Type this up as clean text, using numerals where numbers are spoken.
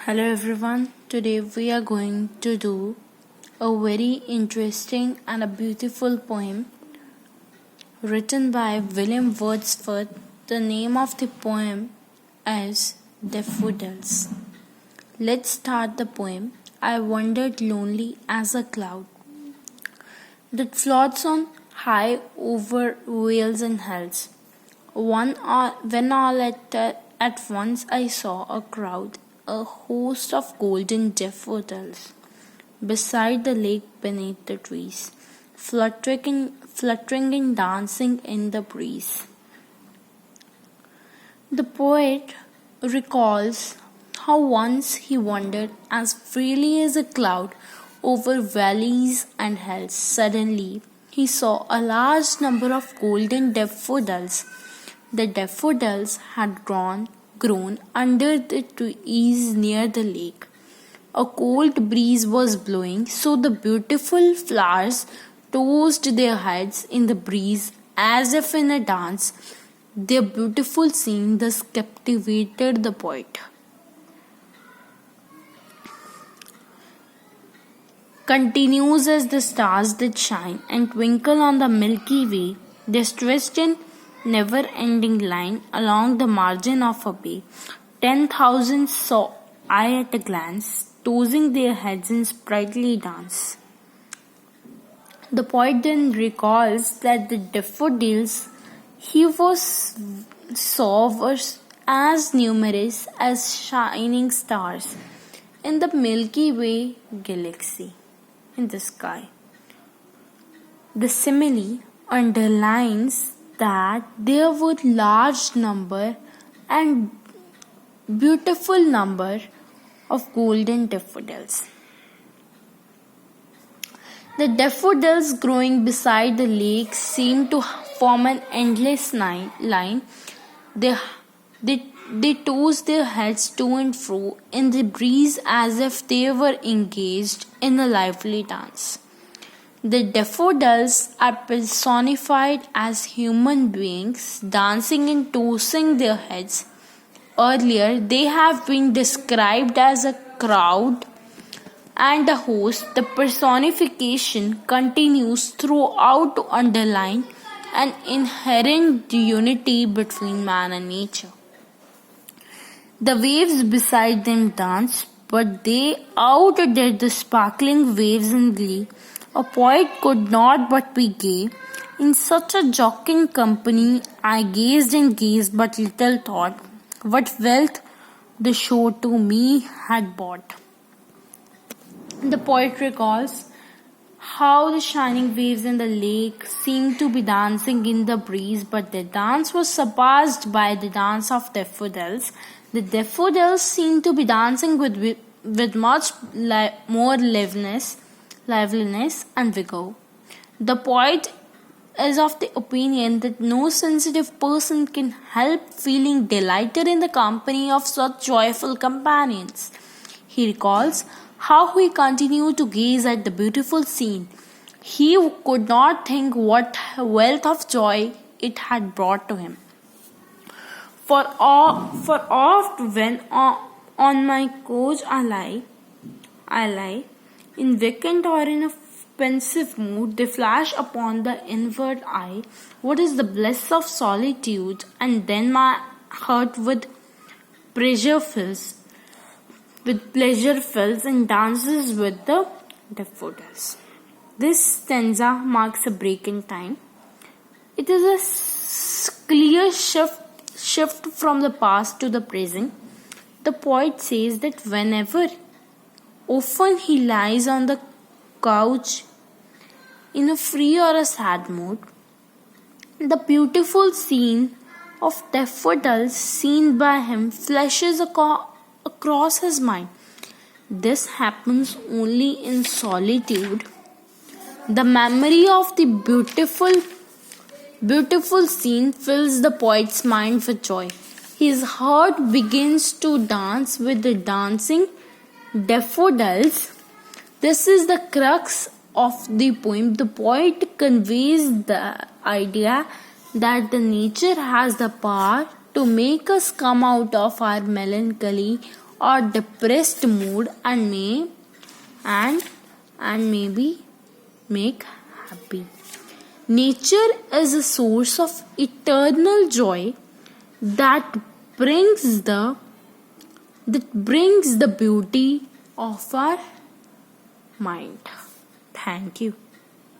Hello everyone, today we are going to do a very interesting and a beautiful poem written by William Wordsworth. The name of the poem is Daffodils. Let's start the poem. I wandered lonely as a cloud that floats on high over vales and hills. When all at once I saw a crowd, a host of golden daffodils, beside the lake beneath the trees, fluttering and dancing in the breeze. The poet recalls how once he wandered as freely as a cloud over valleys and hills. Suddenly, he saw a large number of golden daffodils. The daffodils had grown under the trees near the lake. A cold breeze was blowing, so the beautiful flowers tossed their heads in the breeze as if in a dance. Their beautiful scene thus captivated the poet. Continues as the stars did shine and twinkle on the Milky Way, they stretched in never-ending line along the margin of a bay. 10,000 saw I at a glance, tossing their heads in sprightly dance. The poet then recalls that the daffodils he saw were as numerous as shining stars in the Milky Way galaxy in the sky. The simile underlines that there were large number and beautiful number of golden daffodils. The daffodils growing beside the lake seemed to form an endless line. They tossed their heads to and fro in the breeze as if they were engaged in a lively dance. The daffodils are personified as human beings dancing and tossing their heads. Earlier, they have been described as a crowd and a host. The personification continues throughout to underline an inherent unity between man and nature. The waves beside them dance, but they outdid the sparkling waves in glee. A poet could not but be gay. In such a joking company, I gazed and gazed, but little thought what wealth the show to me had brought. The poet recalls how the shining waves in the lake seemed to be dancing in the breeze, but their dance was surpassed by the dance of daffodils. The daffodils seemed to be dancing with much more liveliness and vigor. The poet is of the opinion that no sensitive person can help feeling delighted in the company of such joyful companions. He recalls how he continued to gaze at the beautiful scene. He could not think what wealth of joy it had brought to him. For oft when on my couch I lie, in vacant or in a pensive mood, they flash upon the inward eye. What is the bliss of solitude? And then my heart with pleasure fills and dances with the daffodils. This stanza marks a break in time. It is a clear shift from the past to the present. The poet says that often he lies on the couch in a free or a sad mood, the beautiful scene of daffodils seen by him flashes across his mind. This happens only in solitude. The memory of the beautiful scene fills the poet's mind with joy. His heart begins to dance with the dancing daffodils. This is the crux of the poem. The poet conveys the idea that the nature has the power to make us come out of our melancholy or depressed mood and maybe make happy. Nature is a source of eternal joy that brings the beauty of our mind. Thank you.